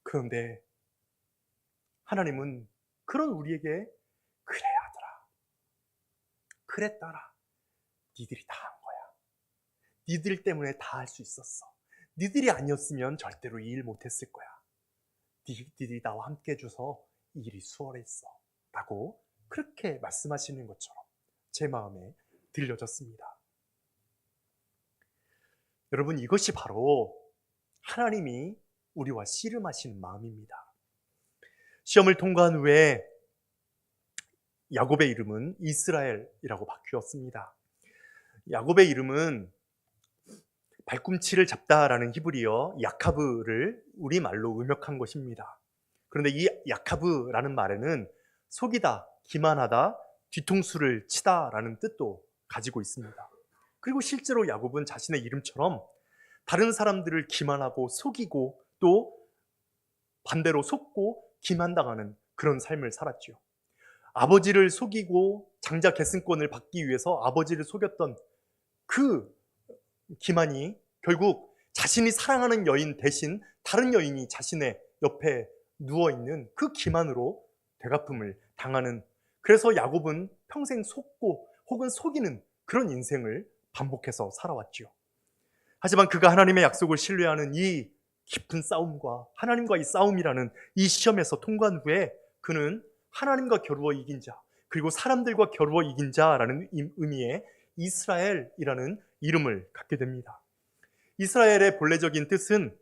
그런데 하나님은 그런 우리에게 그래 아들아, 그래 딸아, 니들이 다 한 거야. 니들 때문에 다 할 수 있었어. 니들이 아니었으면 절대로 이 일 못했을 거야. 니들이 나와 함께 해줘서 이 일이 수월했어 라고 그렇게 말씀하시는 것처럼 제 마음에 들려졌습니다. 여러분, 이것이 바로 하나님이 우리와 씨름하시는 마음입니다. 시험을 통과한 후에 야곱의 이름은 이스라엘이라고 바뀌었습니다. 야곱의 이름은 발꿈치를 잡다라는 히브리어 야카브를 우리말로 음역한 것입니다. 그런데 이 야카브라는 말에는 속이다, 기만하다, 뒤통수를 치다라는 뜻도 가지고 있습니다. 그리고 실제로 야곱은 자신의 이름처럼 다른 사람들을 기만하고 속이고 또 반대로 속고 기만당하는 그런 삶을 살았죠. 아버지를 속이고 장자 계승권을 받기 위해서 아버지를 속였던 그 기만이 결국 자신이 사랑하는 여인 대신 다른 여인이 자신의 옆에 누워있는 그 기만으로 되갚음을 당하는, 그래서 야곱은 평생 속고 혹은 속이는 그런 인생을 반복해서 살아왔죠. 하지만 그가 하나님의 약속을 신뢰하는 이 깊은 싸움과 하나님과 이 싸움이라는 이 시험에서 통과한 후에 그는 하나님과 겨루어 이긴 자, 그리고 사람들과 겨루어 이긴 자라는 의미의 이스라엘이라는 이름을 갖게 됩니다. 이스라엘의 본래적인 뜻은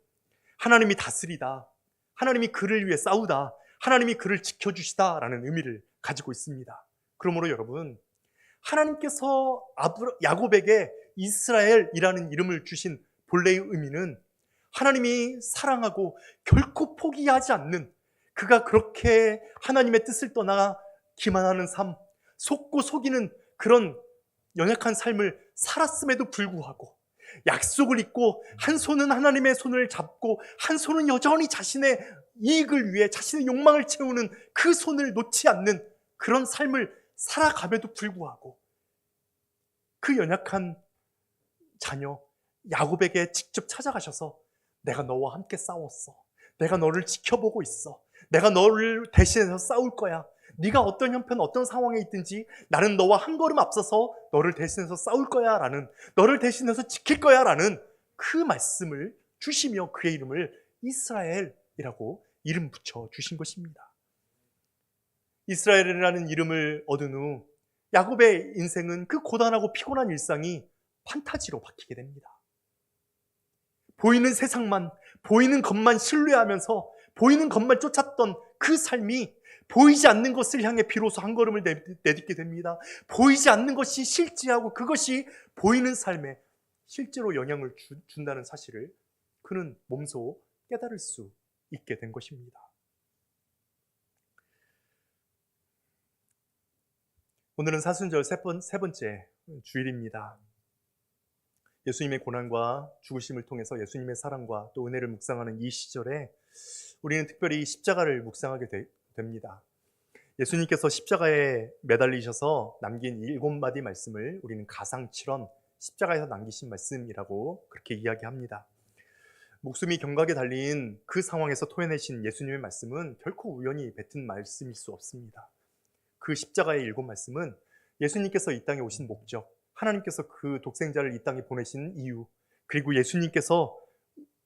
하나님이 다스리다, 하나님이 그를 위해 싸우다, 하나님이 그를 지켜주시다라는 의미를 가지고 있습니다. 그러므로 여러분, 하나님께서 야곱에게 이스라엘이라는 이름을 주신 본래의 의미는 하나님이 사랑하고 결코 포기하지 않는, 그가 그렇게 하나님의 뜻을 떠나 기만하는 삶, 속고 속이는 그런 연약한 삶을 살았음에도 불구하고 약속을 잊고 한 손은 하나님의 손을 잡고 한 손은 여전히 자신의 이익을 위해 자신의 욕망을 채우는 그 손을 놓지 않는 그런 삶을 살아감에도 불구하고 그 연약한 자녀 야곱에게 직접 찾아가셔서 내가 너와 함께 싸웠어, 내가 너를 지켜보고 있어, 내가 너를 대신해서 싸울 거야, 네가 어떤 형편 어떤 상황에 있든지 나는 너와 한 걸음 앞서서 너를 대신해서 싸울 거야 라는, 너를 대신해서 지킬 거야 라는 그 말씀을 주시며 그의 이름을 이스라엘이라고 이름 붙여 주신 것입니다. 이스라엘이라는 이름을 얻은 후 야곱의 인생은 그 고단하고 피곤한 일상이 판타지로 바뀌게 됩니다. 보이는 세상만, 보이는 것만 신뢰하면서 보이는 것만 쫓았던 그 삶이 보이지 않는 것을 향해 비로소 한 걸음을 내딛게 됩니다. 보이지 않는 것이 실제하고 그것이 보이는 삶에 실제로 영향을 준다는 사실을 그는 몸소 깨달을 수 있게 된 것입니다. 오늘은 사순절 세 번째 주일입니다. 예수님의 고난과 죽으심을 통해서 예수님의 사랑과 또 은혜를 묵상하는 이 시절에 우리는 특별히 십자가를 묵상하게 됩니다. 예수님께서 십자가에 매달리셔서 남긴 7마디 말씀을 우리는 가상칠언 십자가에서 남기신 말씀이라고 그렇게 이야기합니다. 목숨이 경각에 달린 그 상황에서 토해내신 예수님의 말씀은 결코 우연히 뱉은 말씀일 수 없습니다. 그 십자가의 7 말씀은 예수님께서 이 땅에 오신 목적, 하나님께서 그 독생자를 이 땅에 보내신 이유, 그리고 예수님께서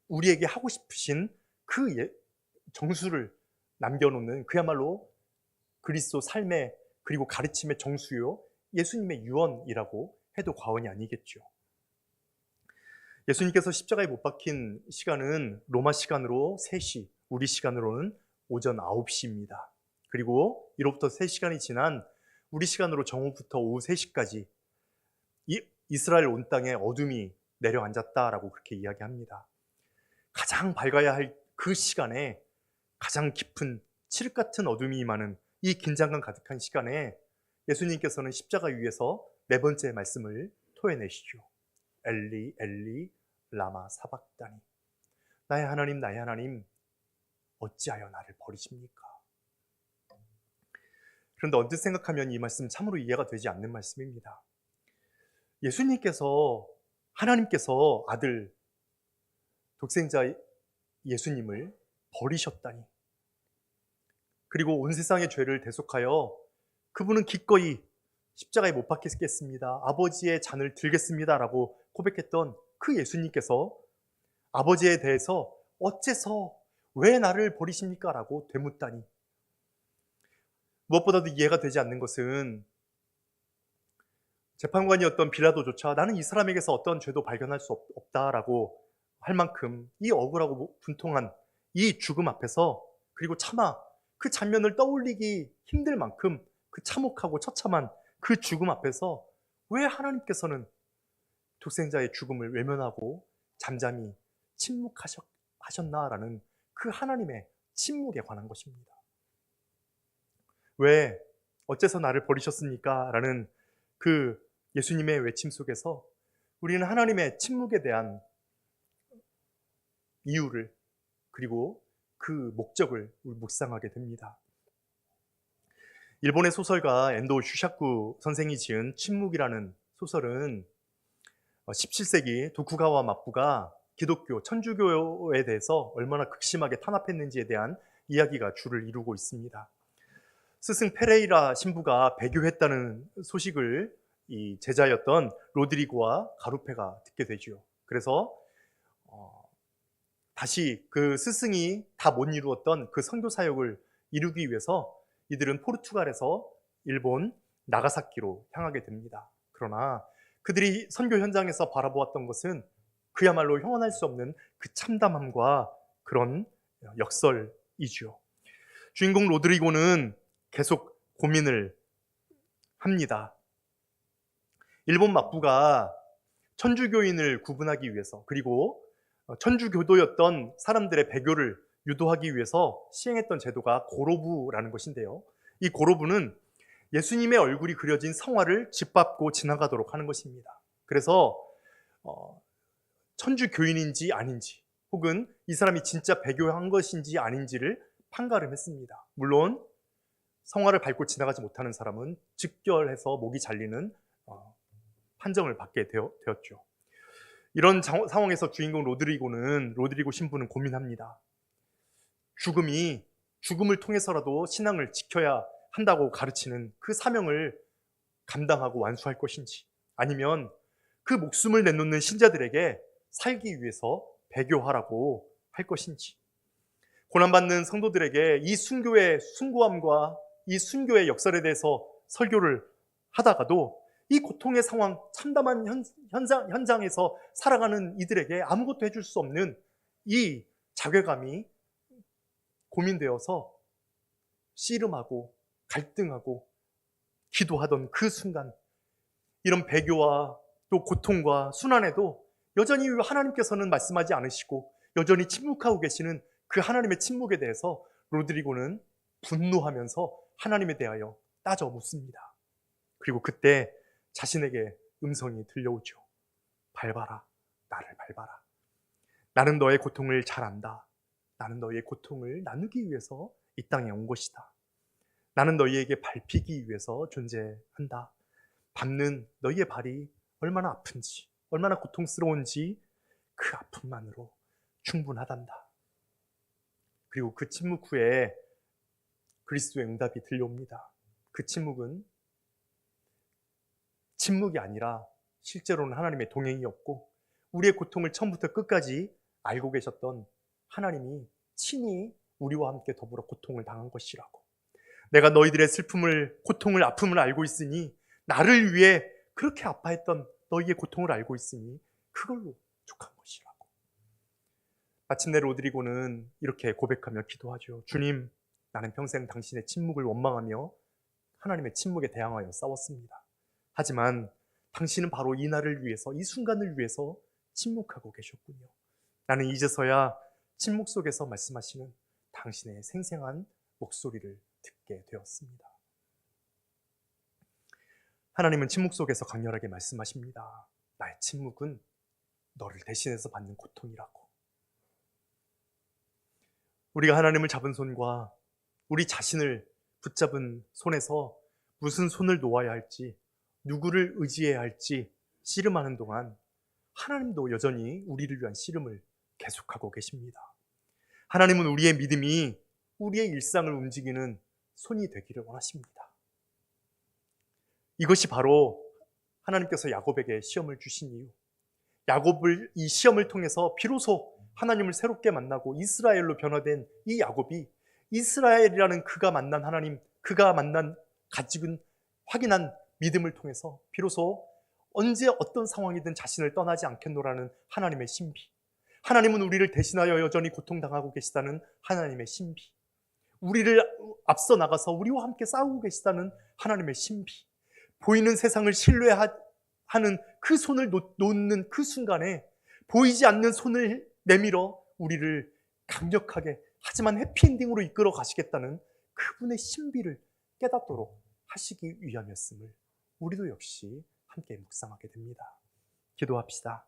우리에게 하고 싶으신 그 정수를 남겨놓는 그야말로 그리스도 삶의 그리고 가르침의 정수요, 예수님의 유언이라고 해도 과언이 아니겠죠. 예수님께서 십자가에 못 박힌 시간은 로마 시간으로 3시, 우리 시간으로는 오전 9시입니다. 그리고 이로부터 3시간이 지난 우리 시간으로 정오부터 오후 3시까지 이스라엘 온 땅에 어둠이 내려앉았다라고 그렇게 이야기합니다. 가장 밝아야 할 그 시간에 가장 깊은 칠흑 같은 어둠이 임하는 이 긴장감 가득한 시간에 예수님께서는 십자가 위에서 4번째 말씀을 토해내시죠. 엘리 엘리 라마 사박다니, 나의 하나님 어찌하여 나를 버리십니까? 그런데 언뜻 생각하면 이 말씀 참으로 이해가 되지 않는 말씀입니다. 예수님께서, 하나님께서 아들 독생자 예수님을 버리셨다니, 그리고 온 세상의 죄를 대속하여 그분은 기꺼이 십자가에 못 박히겠습니다, 아버지의 잔을 들겠습니다 라고 고백했던 그 예수님께서 아버지에 대해서 어째서 왜 나를 버리십니까? 라고 되묻다니, 무엇보다도 이해가 되지 않는 것은 재판관이었던 빌라도조차 나는 이 사람에게서 어떤 죄도 발견할 수 없다라고 할 만큼 이 억울하고 분통한 이 죽음 앞에서, 그리고 차마 그 장면을 떠올리기 힘들 만큼 그 참혹하고 처참한 그 죽음 앞에서 왜 하나님께서는 독생자의 죽음을 외면하고 잠잠히 침묵하셨나라는 그 하나님의 침묵에 관한 것입니다. 왜 어째서 나를 버리셨습니까? 라는 그 예수님의 외침 속에서 우리는 하나님의 침묵에 대한 이유를, 그리고 그 목적을 묵상하게 됩니다. 일본의 소설가 엔도 슈샤쿠 선생이 지은 침묵이라는 소설은 17세기 도쿠가와 마부가 기독교, 천주교에 대해서 얼마나 극심하게 탄압했는지에 대한 이야기가 줄을 이루고 있습니다. 스승 페레이라 신부가 배교했다는 소식을 이 제자였던 로드리고와 가루페가 듣게 되죠. 그래서 다시 그 스승이 다 못 이루었던 그 선교 사역을 이루기 위해서 이들은 포르투갈에서 일본 나가사키로 향하게 됩니다. 그러나 그들이 선교 현장에서 바라보았던 것은 그야말로 형언할 수 없는 그 참담함과 그런 역설이죠. 주인공 로드리고는 계속 고민을 합니다. 일본 막부가 천주교인을 구분하기 위해서, 그리고 천주교도였던 사람들의 배교를 유도하기 위해서 시행했던 제도가 고로부라는 것인데요. 이 고로부는 예수님의 얼굴이 그려진 성화를 짓밟고 지나가도록 하는 것입니다. 그래서 천주교인인지 아닌지, 혹은 이 사람이 진짜 배교한 것인지 아닌지를 판가름했습니다. 물론 성화를 밟고 지나가지 못하는 사람은 즉결해서 목이 잘리는 판정을 받게 되었죠. 이런 상황에서 주인공 로드리고 신부는 고민합니다. 죽음을 통해서라도 신앙을 지켜야 한다고 가르치는 그 사명을 감당하고 완수할 것인지, 아니면 그 목숨을 내놓는 신자들에게 살기 위해서 배교하라고 할 것인지, 고난받는 성도들에게 이 순교의 숭고함과 이 순교의 역설에 대해서 설교를 하다가도 이 고통의 상황, 참담한 현장에서 살아가는 이들에게 아무것도 해줄 수 없는 이 자괴감이 고민되어서 씨름하고 갈등하고 기도하던 그 순간, 이런 배교와 또 고통과 순환에도 여전히 하나님께서는 말씀하지 않으시고 여전히 침묵하고 계시는 그 하나님의 침묵에 대해서 로드리고는 분노하면서 하나님에 대하여 따져 묻습니다. 그리고 그때 자신에게 음성이 들려오죠. 밟아라, 나를 밟아라. 나는 너의 고통을 잘 안다. 나는 너의 고통을 나누기 위해서 이 땅에 온 것이다. 나는 너희에게 밟히기 위해서 존재한다. 밟는 너희의 발이 얼마나 아픈지, 얼마나 고통스러운지 그 아픔만으로 충분하단다. 그리고 그 침묵 후에 그리스도의 응답이 들려옵니다. 그 침묵은 침묵이 아니라 실제로는 하나님의 동행이었고 우리의 고통을 처음부터 끝까지 알고 계셨던 하나님이 친히 우리와 함께 더불어 고통을 당한 것이라고. 내가 너희들의 슬픔을, 고통을, 아픔을 알고 있으니 나를 위해 그렇게 아파했던 너희의 고통을 알고 있으니 그걸로 족한 것이라고. 마침내 로드리고는 이렇게 고백하며 기도하죠. 주님, 나는 평생 당신의 침묵을 원망하며 하나님의 침묵에 대항하여 싸웠습니다. 하지만 당신은 바로 이 날을 위해서, 이 순간을 위해서 침묵하고 계셨군요. 나는 이제서야 침묵 속에서 말씀하시는 당신의 생생한 목소리를 듣게 되었습니다. 하나님은 침묵 속에서 강렬하게 말씀하십니다. 나의 침묵은 너를 대신해서 받는 고통이라고. 우리가 하나님을 잡은 손과 우리 자신을 붙잡은 손에서 무슨 손을 놓아야 할지, 누구를 의지해야 할지 씨름하는 동안 하나님도 여전히 우리를 위한 씨름을 계속하고 계십니다. 하나님은 우리의 믿음이 우리의 일상을 움직이는 손이 되기를 원하십니다. 이것이 바로 하나님께서 야곱에게 시험을 주신 이유, 야곱을 이 시험을 통해서 비로소 하나님을 새롭게 만나고 이스라엘로 변화된 이 야곱이 이스라엘이라는 그가 만난 하나님, 그가 가지고 확인한 믿음을 통해서 비로소 언제 어떤 상황이든 자신을 떠나지 않겠노라는 하나님의 신비, 하나님은 우리를 대신하여 여전히 고통당하고 계시다는 하나님의 신비, 우리를 앞서 나가서 우리와 함께 싸우고 계시다는 하나님의 신비, 보이는 세상을 신뢰하는 그 손을 놓는 그 순간에 보이지 않는 손을 내밀어 우리를 강력하게 하지만 해피엔딩으로 이끌어 가시겠다는 그분의 신비를 깨닫도록 하시기 위함이었음을 우리도 역시 함께 묵상하게 됩니다. 기도합시다.